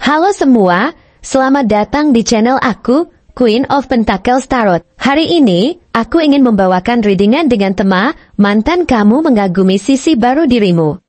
Halo semua, selamat datang di channel aku, Queen of Pentacles Tarot. Hari ini, aku ingin membawakan readingan dengan tema, mantan kamu mengagumi sisi baru dirimu.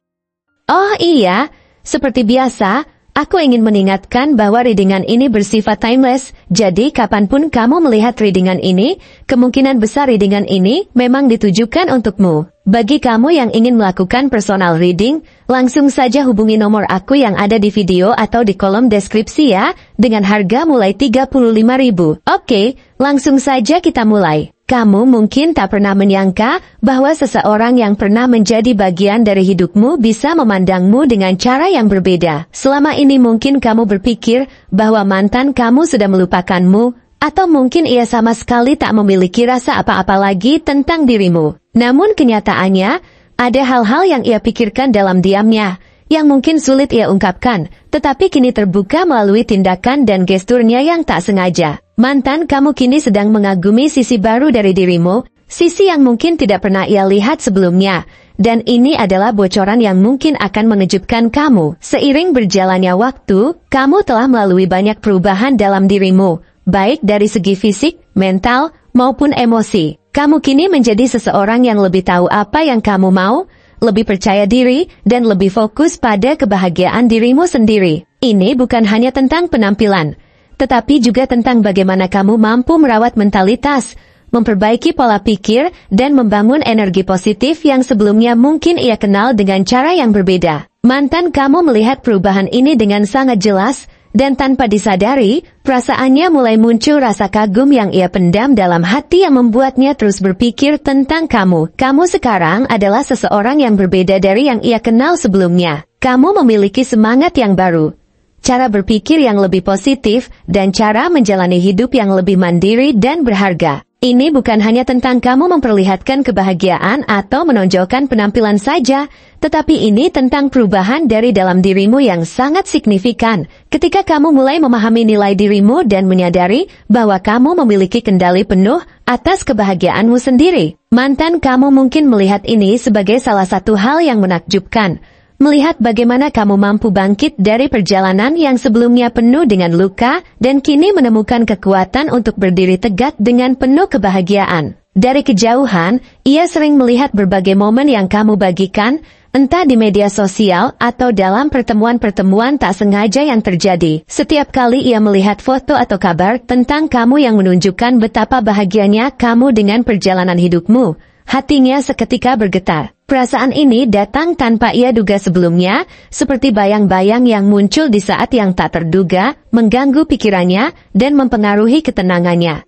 Oh iya, seperti biasa, aku ingin mengingatkan bahwa readingan ini bersifat timeless, jadi kapanpun kamu melihat readingan ini, kemungkinan besar readingan ini memang ditujukan untukmu. Bagi kamu yang ingin melakukan personal reading, langsung saja hubungi nomor aku yang ada di video atau di kolom deskripsi ya, dengan harga mulai 35.000. Oke, langsung saja kita mulai. Kamu mungkin tak pernah menyangka bahwa seseorang yang pernah menjadi bagian dari hidupmu bisa memandangmu dengan cara yang berbeda. Selama ini mungkin kamu berpikir bahwa mantan kamu sudah melupakanmu, atau mungkin ia sama sekali tak memiliki rasa apa-apa lagi tentang dirimu. Namun kenyataannya, ada hal-hal yang ia pikirkan dalam diamnya, yang mungkin sulit ia ungkapkan, tetapi kini terbuka melalui tindakan dan gesturnya yang tak sengaja. Mantan kamu kini sedang mengagumi sisi baru dari dirimu, sisi yang mungkin tidak pernah ia lihat sebelumnya. Dan ini adalah bocoran yang mungkin akan mengejutkan kamu. Seiring berjalannya waktu, kamu telah melalui banyak perubahan dalam dirimu, baik dari segi fisik, mental, maupun emosi. Kamu kini menjadi seseorang yang lebih tahu apa yang kamu mau, lebih percaya diri, dan lebih fokus pada kebahagiaan dirimu sendiri. Ini bukan hanya tentang penampilan, tetapi juga tentang bagaimana kamu mampu merawat mentalitas, memperbaiki pola pikir, dan membangun energi positif yang sebelumnya mungkin ia kenal dengan cara yang berbeda. Mantan kamu melihat perubahan ini dengan sangat jelas, dan tanpa disadari, perasaannya mulai muncul rasa kagum yang ia pendam dalam hati yang membuatnya terus berpikir tentang kamu. Kamu sekarang adalah seseorang yang berbeda dari yang ia kenal sebelumnya. Kamu memiliki semangat yang baru, cara berpikir yang lebih positif, dan cara menjalani hidup yang lebih mandiri dan berharga. Ini bukan hanya tentang kamu memperlihatkan kebahagiaan atau menonjolkan penampilan saja, tetapi ini tentang perubahan dari dalam dirimu yang sangat signifikan. Ketika kamu mulai memahami nilai dirimu dan menyadari bahwa kamu memiliki kendali penuh atas kebahagiaanmu sendiri. Mantan kamu mungkin melihat ini sebagai salah satu hal yang menakjubkan. Melihat bagaimana kamu mampu bangkit dari perjalanan yang sebelumnya penuh dengan luka, dan kini menemukan kekuatan untuk berdiri tegak dengan penuh kebahagiaan. Dari kejauhan, ia sering melihat berbagai momen yang kamu bagikan, entah di media sosial atau dalam pertemuan-pertemuan tak sengaja yang terjadi. Setiap kali ia melihat foto atau kabar tentang kamu yang menunjukkan betapa bahagianya kamu dengan perjalanan hidupmu, hatinya seketika bergetar. Perasaan ini datang tanpa ia duga sebelumnya, seperti bayang-bayang yang muncul di saat yang tak terduga, mengganggu pikirannya, dan mempengaruhi ketenangannya.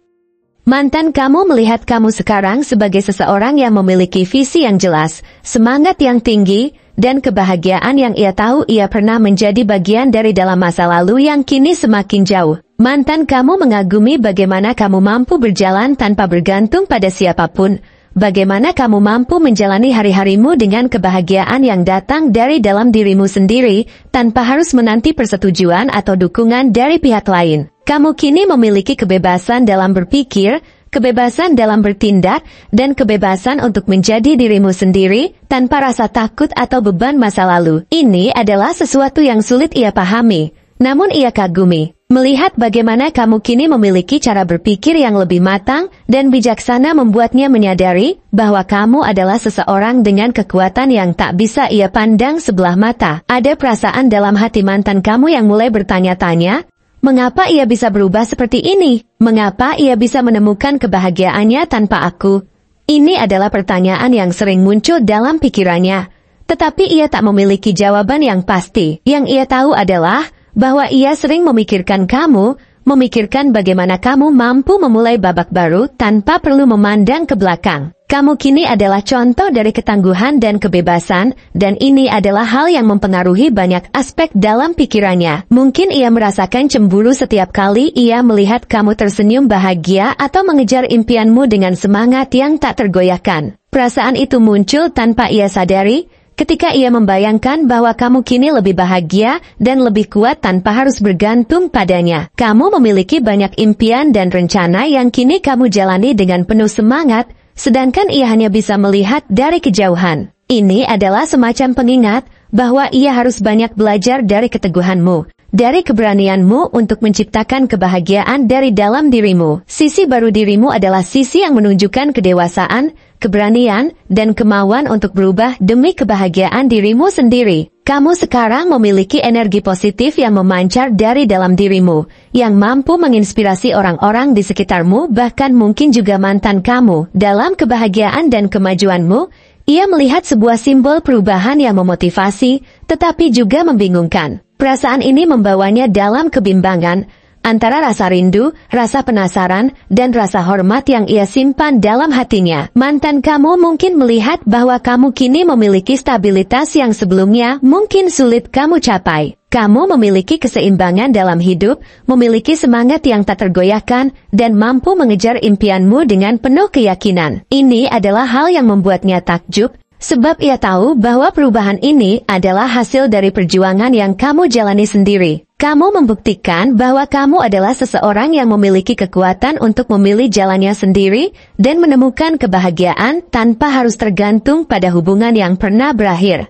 Mantan kamu melihat kamu sekarang sebagai seseorang yang memiliki visi yang jelas, semangat yang tinggi, dan kebahagiaan yang ia tahu ia pernah menjadi bagian dari dalam masa lalu yang kini semakin jauh. Mantan kamu mengagumi bagaimana kamu mampu berjalan tanpa bergantung pada siapapun, bagaimana kamu mampu menjalani hari-harimu dengan kebahagiaan yang datang dari dalam dirimu sendiri, tanpa harus menanti persetujuan atau dukungan dari pihak lain. Kamu kini memiliki kebebasan dalam berpikir, kebebasan dalam bertindak, dan kebebasan untuk menjadi dirimu sendiri, tanpa rasa takut atau beban masa lalu. Ini adalah sesuatu yang sulit ia pahami, namun ia kagumi. Melihat bagaimana kamu kini memiliki cara berpikir yang lebih matang dan bijaksana membuatnya menyadari bahwa kamu adalah seseorang dengan kekuatan yang tak bisa ia pandang sebelah mata. Ada perasaan dalam hati mantan kamu yang mulai bertanya-tanya, mengapa ia bisa berubah seperti ini? Mengapa ia bisa menemukan kebahagiaannya tanpa aku? Ini adalah pertanyaan yang sering muncul dalam pikirannya. Tetapi ia tak memiliki jawaban yang pasti. Yang ia tahu adalah bahwa ia sering memikirkan kamu, memikirkan bagaimana kamu mampu memulai babak baru tanpa perlu memandang ke belakang. Kamu kini adalah contoh dari ketangguhan dan kebebasan, dan ini adalah hal yang mempengaruhi banyak aspek dalam pikirannya. Mungkin ia merasakan cemburu setiap kali ia melihat kamu tersenyum bahagia atau mengejar impianmu dengan semangat yang tak tergoyahkan. Perasaan itu muncul tanpa ia sadari, ketika ia membayangkan bahwa kamu kini lebih bahagia dan lebih kuat tanpa harus bergantung padanya. Kamu memiliki banyak impian dan rencana yang kini kamu jalani dengan penuh semangat, sedangkan ia hanya bisa melihat dari kejauhan. Ini adalah semacam pengingat bahwa ia harus banyak belajar dari keteguhanmu, dari keberanianmu untuk menciptakan kebahagiaan dari dalam dirimu. Sisi baru dirimu adalah sisi yang menunjukkan kedewasaan, keberanian, dan kemauan untuk berubah demi kebahagiaan dirimu sendiri. Kamu sekarang memiliki energi positif yang memancar dari dalam dirimu, yang mampu menginspirasi orang-orang di sekitarmu, bahkan mungkin juga mantan kamu. Dalam kebahagiaan dan kemajuanmu, ia melihat sebuah simbol perubahan yang memotivasi, tetapi juga membingungkan. Perasaan ini membawanya dalam kebimbangan, antara rasa rindu, rasa penasaran, dan rasa hormat yang ia simpan dalam hatinya. Mantan kamu mungkin melihat bahwa kamu kini memiliki stabilitas yang sebelumnya mungkin sulit kamu capai. Kamu memiliki keseimbangan dalam hidup, memiliki semangat yang tak tergoyahkan, dan mampu mengejar impianmu dengan penuh keyakinan. Ini adalah hal yang membuatnya takjub, sebab ia tahu bahwa perubahan ini adalah hasil dari perjuangan yang kamu jalani sendiri. Kamu membuktikan bahwa kamu adalah seseorang yang memiliki kekuatan untuk memilih jalannya sendiri dan menemukan kebahagiaan tanpa harus tergantung pada hubungan yang pernah berakhir.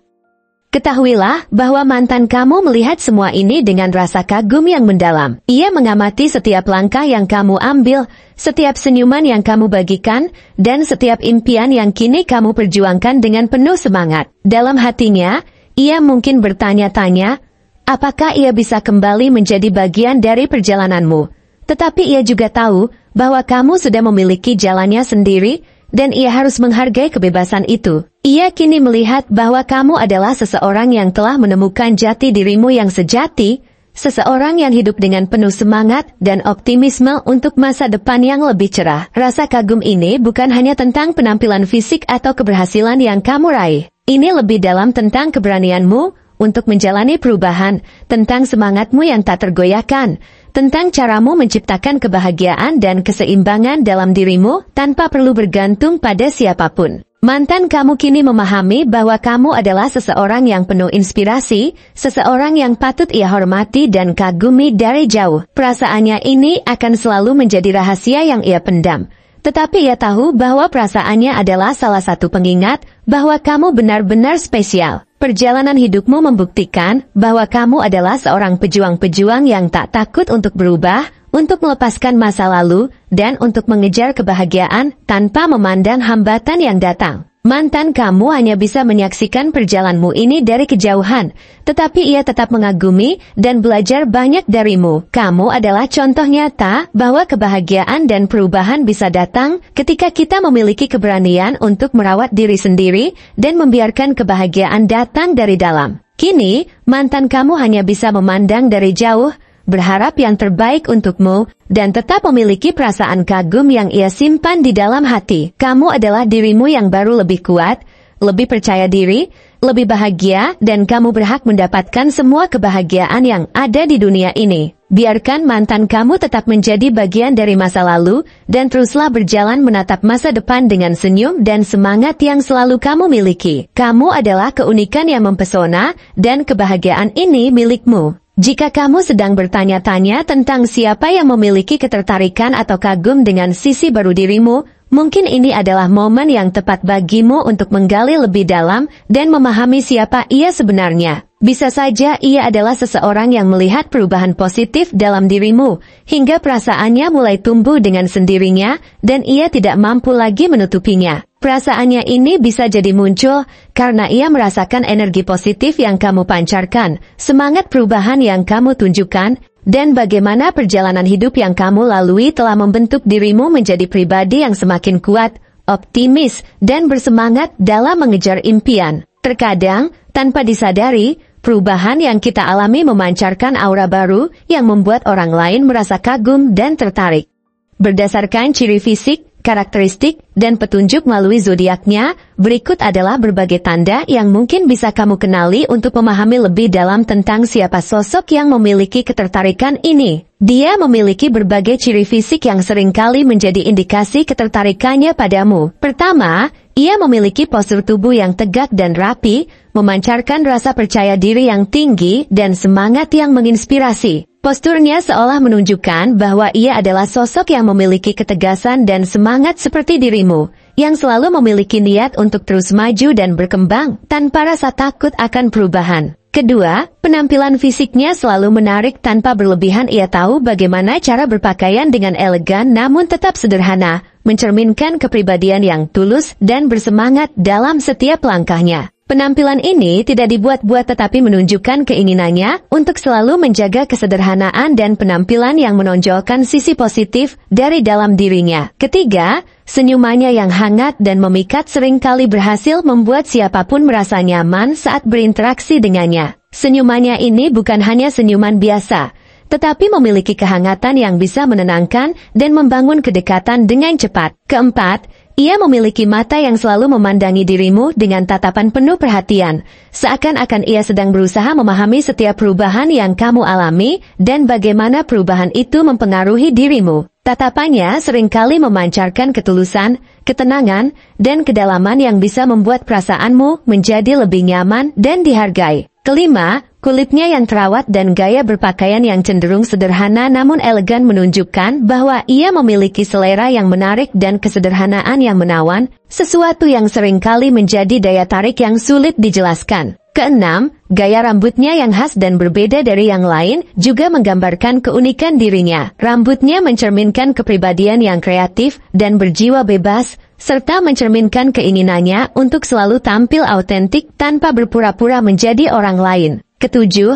Ketahuilah bahwa mantan kamu melihat semua ini dengan rasa kagum yang mendalam. Ia mengamati setiap langkah yang kamu ambil, setiap senyuman yang kamu bagikan, dan setiap impian yang kini kamu perjuangkan dengan penuh semangat. Dalam hatinya, ia mungkin bertanya-tanya, apakah ia bisa kembali menjadi bagian dari perjalananmu? Tetapi ia juga tahu bahwa kamu sudah memiliki jalannya sendiri, dan ia harus menghargai kebebasan itu. Ia kini melihat bahwa kamu adalah seseorang yang telah menemukan jati dirimu yang sejati, seseorang yang hidup dengan penuh semangat dan optimisme untuk masa depan yang lebih cerah. Rasa kagum ini bukan hanya tentang penampilan fisik atau keberhasilan yang kamu raih. Ini lebih dalam tentang keberanianmu untuk menjalani perubahan, tentang semangatmu yang tak tergoyahkan, tentang caramu menciptakan kebahagiaan dan keseimbangan dalam dirimu tanpa perlu bergantung pada siapapun. Mantan kamu kini memahami bahwa kamu adalah seseorang yang penuh inspirasi, seseorang yang patut ia hormati dan kagumi dari jauh. Perasaannya ini akan selalu menjadi rahasia yang ia pendam. Tetapi ia tahu bahwa perasaannya adalah salah satu pengingat bahwa kamu benar-benar spesial. Perjalanan hidupmu membuktikan bahwa kamu adalah seorang pejuang-pejuang yang tak takut untuk berubah, untuk melepaskan masa lalu, dan untuk mengejar kebahagiaan tanpa memandang hambatan yang datang. Mantan kamu hanya bisa menyaksikan perjalananmu ini dari kejauhan, tetapi ia tetap mengagumi dan belajar banyak darimu. Kamu adalah contoh nyata bahwa kebahagiaan dan perubahan bisa datang ketika kita memiliki keberanian untuk merawat diri sendiri dan membiarkan kebahagiaan datang dari dalam. Kini, mantan kamu hanya bisa memandang dari jauh, berharap yang terbaik untukmu, dan tetap memiliki perasaan kagum yang ia simpan di dalam hati. Kamu adalah dirimu yang baru lebih kuat, lebih percaya diri, lebih bahagia, dan kamu berhak mendapatkan semua kebahagiaan yang ada di dunia ini. Biarkan mantan kamu tetap menjadi bagian dari masa lalu, dan teruslah berjalan menatap masa depan dengan senyum dan semangat yang selalu kamu miliki. Kamu adalah keunikan yang mempesona, dan kebahagiaan ini milikmu. Jika kamu sedang bertanya-tanya tentang siapa yang memiliki ketertarikan atau kagum dengan sisi baru dirimu, mungkin ini adalah momen yang tepat bagimu untuk menggali lebih dalam dan memahami siapa ia sebenarnya. Bisa saja ia adalah seseorang yang melihat perubahan positif dalam dirimu, hingga perasaannya mulai tumbuh dengan sendirinya, dan ia tidak mampu lagi menutupinya. Perasaannya ini bisa jadi muncul karena ia merasakan energi positif yang kamu pancarkan, semangat perubahan yang kamu tunjukkan, dan bagaimana perjalanan hidup yang kamu lalui telah membentuk dirimu menjadi pribadi yang semakin kuat, optimis, dan bersemangat dalam mengejar impian. Terkadang, tanpa disadari, perubahan yang kita alami memancarkan aura baru yang membuat orang lain merasa kagum dan tertarik. Berdasarkan ciri fisik, karakteristik, dan petunjuk melalui zodiaknya, berikut adalah berbagai tanda yang mungkin bisa kamu kenali untuk memahami lebih dalam tentang siapa sosok yang memiliki ketertarikan ini. Dia memiliki berbagai ciri fisik yang seringkali menjadi indikasi ketertarikannya padamu. Pertama, ia memiliki postur tubuh yang tegak dan rapi, memancarkan rasa percaya diri yang tinggi dan semangat yang menginspirasi. Posturnya seolah menunjukkan bahwa ia adalah sosok yang memiliki ketegasan dan semangat seperti dirimu, yang selalu memiliki niat untuk terus maju dan berkembang tanpa rasa takut akan perubahan. Kedua, penampilan fisiknya selalu menarik tanpa berlebihan. Ia tahu bagaimana cara berpakaian dengan elegan namun tetap sederhana, mencerminkan kepribadian yang tulus dan bersemangat dalam setiap langkahnya. Penampilan ini tidak dibuat-buat tetapi menunjukkan keinginannya untuk selalu menjaga kesederhanaan dan penampilan yang menonjolkan sisi positif dari dalam dirinya. Ketiga, senyumannya yang hangat dan memikat seringkali berhasil membuat siapapun merasa nyaman saat berinteraksi dengannya. Senyumannya ini bukan hanya senyuman biasa, tetapi memiliki kehangatan yang bisa menenangkan dan membangun kedekatan dengan cepat. Keempat, ia memiliki mata yang selalu memandangi dirimu dengan tatapan penuh perhatian, seakan-akan ia sedang berusaha memahami setiap perubahan yang kamu alami dan bagaimana perubahan itu mempengaruhi dirimu. Tatapannya seringkali memancarkan ketulusan, ketenangan, dan kedalaman yang bisa membuat perasaanmu menjadi lebih nyaman dan dihargai. Kelima, kulitnya yang terawat dan gaya berpakaian yang cenderung sederhana namun elegan menunjukkan bahwa ia memiliki selera yang menarik dan kesederhanaan yang menawan, sesuatu yang seringkali menjadi daya tarik yang sulit dijelaskan. Keenam, gaya rambutnya yang khas dan berbeda dari yang lain juga menggambarkan keunikan dirinya. Rambutnya mencerminkan kepribadian yang kreatif dan berjiwa bebas, serta mencerminkan keinginannya untuk selalu tampil autentik tanpa berpura-pura menjadi orang lain. Ketujuh,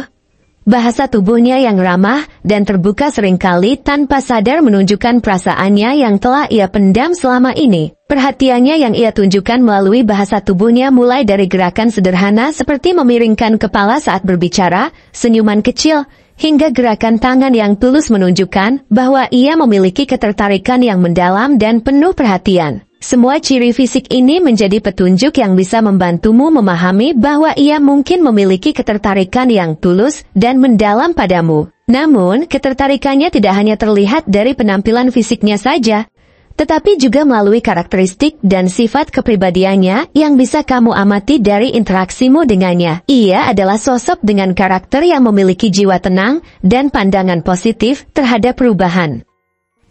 bahasa tubuhnya yang ramah dan terbuka seringkali tanpa sadar menunjukkan perasaannya yang telah ia pendam selama ini. Perhatiannya yang ia tunjukkan melalui bahasa tubuhnya mulai dari gerakan sederhana seperti memiringkan kepala saat berbicara, senyuman kecil, hingga gerakan tangan yang tulus menunjukkan bahwa ia memiliki ketertarikan yang mendalam dan penuh perhatian. Semua ciri fisik ini menjadi petunjuk yang bisa membantumu memahami bahwa ia mungkin memiliki ketertarikan yang tulus dan mendalam padamu. Namun, ketertarikannya tidak hanya terlihat dari penampilan fisiknya saja, tetapi juga melalui karakteristik dan sifat kepribadiannya yang bisa kamu amati dari interaksimu dengannya. Ia adalah sosok dengan karakter yang memiliki jiwa tenang dan pandangan positif terhadap perubahan.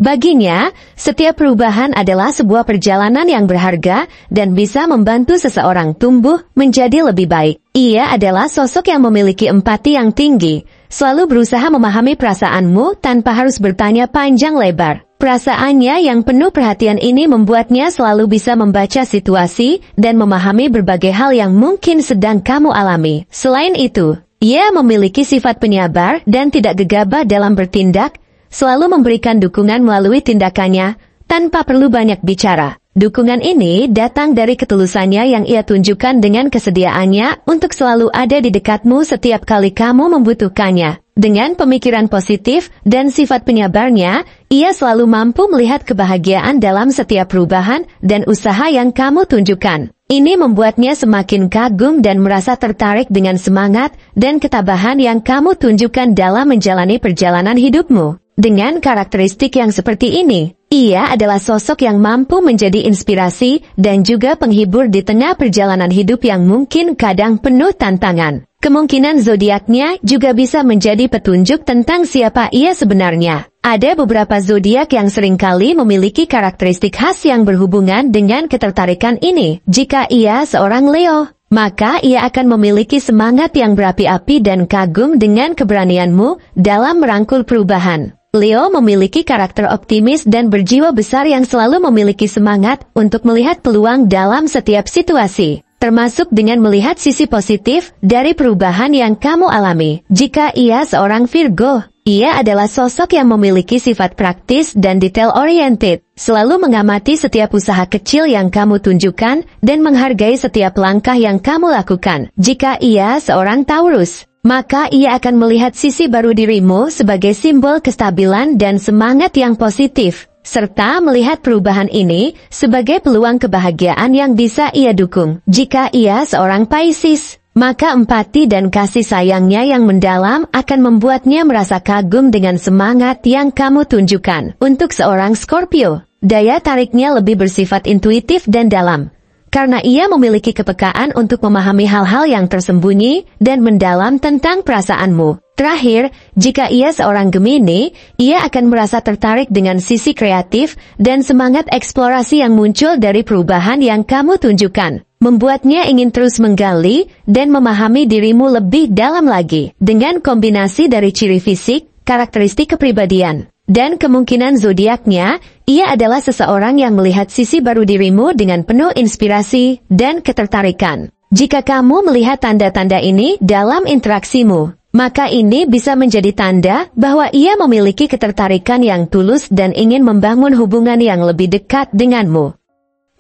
Baginya, setiap perubahan adalah sebuah perjalanan yang berharga dan bisa membantu seseorang tumbuh menjadi lebih baik. Ia adalah sosok yang memiliki empati yang tinggi, selalu berusaha memahami perasaanmu tanpa harus bertanya panjang lebar. Perasaannya yang penuh perhatian ini membuatnya selalu bisa membaca situasi dan memahami berbagai hal yang mungkin sedang kamu alami. Selain itu, ia memiliki sifat penyabar dan tidak gegabah dalam bertindak, selalu memberikan dukungan melalui tindakannya tanpa perlu banyak bicara. Dukungan ini datang dari ketulusannya yang ia tunjukkan dengan kesediaannya untuk selalu ada di dekatmu setiap kali kamu membutuhkannya. Dengan pemikiran positif dan sifat penyabarnya, ia selalu mampu melihat kebahagiaan dalam setiap perubahan dan usaha yang kamu tunjukkan. Ini membuatnya semakin kagum dan merasa tertarik dengan semangat dan ketabahan yang kamu tunjukkan dalam menjalani perjalanan hidupmu. Dengan karakteristik yang seperti ini, ia adalah sosok yang mampu menjadi inspirasi dan juga penghibur di tengah perjalanan hidup yang mungkin kadang penuh tantangan. Kemungkinan zodiaknya juga bisa menjadi petunjuk tentang siapa ia sebenarnya. Ada beberapa zodiak yang seringkali memiliki karakteristik khas yang berhubungan dengan ketertarikan ini. Jika ia seorang Leo, maka ia akan memiliki semangat yang berapi-api dan kagum dengan keberanianmu dalam merangkul perubahan. Leo memiliki karakter optimis dan berjiwa besar yang selalu memiliki semangat untuk melihat peluang dalam setiap situasi, termasuk dengan melihat sisi positif dari perubahan yang kamu alami. Jika ia seorang Virgo, ia adalah sosok yang memiliki sifat praktis dan detail-oriented, selalu mengamati setiap usaha kecil yang kamu tunjukkan dan menghargai setiap langkah yang kamu lakukan. Jika ia seorang Taurus, maka ia akan melihat sisi baru dirimu sebagai simbol kestabilan dan semangat yang positif, serta melihat perubahan ini sebagai peluang kebahagiaan yang bisa ia dukung. Jika ia seorang Pisces, maka empati dan kasih sayangnya yang mendalam akan membuatnya merasa kagum dengan semangat yang kamu tunjukkan. Untuk seorang Scorpio, daya tariknya lebih bersifat intuitif dan dalam, karena ia memiliki kepekaan untuk memahami hal-hal yang tersembunyi dan mendalam tentang perasaanmu. Terakhir, jika ia seorang Gemini, ia akan merasa tertarik dengan sisi kreatif dan semangat eksplorasi yang muncul dari perubahan yang kamu tunjukkan. membuatnya ingin terus menggali dan memahami dirimu lebih dalam lagi. Dengan kombinasi dari ciri fisik, karakteristik kepribadian, dan kemungkinan zodiaknya, ia adalah seseorang yang melihat sisi baru dirimu dengan penuh inspirasi dan ketertarikan. Jika kamu melihat tanda-tanda ini dalam interaksimu, maka ini bisa menjadi tanda bahwa ia memiliki ketertarikan yang tulus dan ingin membangun hubungan yang lebih dekat denganmu.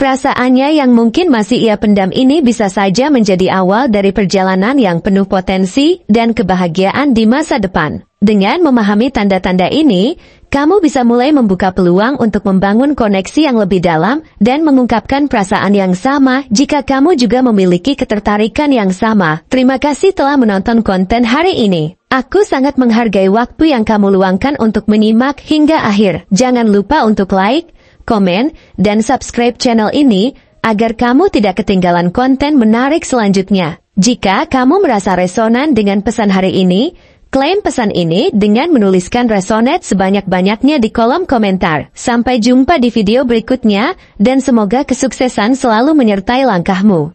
Perasaannya yang mungkin masih ia pendam ini bisa saja menjadi awal dari perjalanan yang penuh potensi dan kebahagiaan di masa depan. Dengan memahami tanda-tanda ini, kamu bisa mulai membuka peluang untuk membangun koneksi yang lebih dalam dan mengungkapkan perasaan yang sama jika kamu juga memiliki ketertarikan yang sama. Terima kasih telah menonton konten hari ini. Aku sangat menghargai waktu yang kamu luangkan untuk menyimak hingga akhir. Jangan lupa untuk like, komen, dan subscribe channel ini agar kamu tidak ketinggalan konten menarik selanjutnya. Jika kamu merasa resonan dengan pesan hari ini, klaim pesan ini dengan menuliskan resonate sebanyak-banyaknya di kolom komentar. Sampai jumpa di video berikutnya, dan semoga kesuksesan selalu menyertai langkahmu.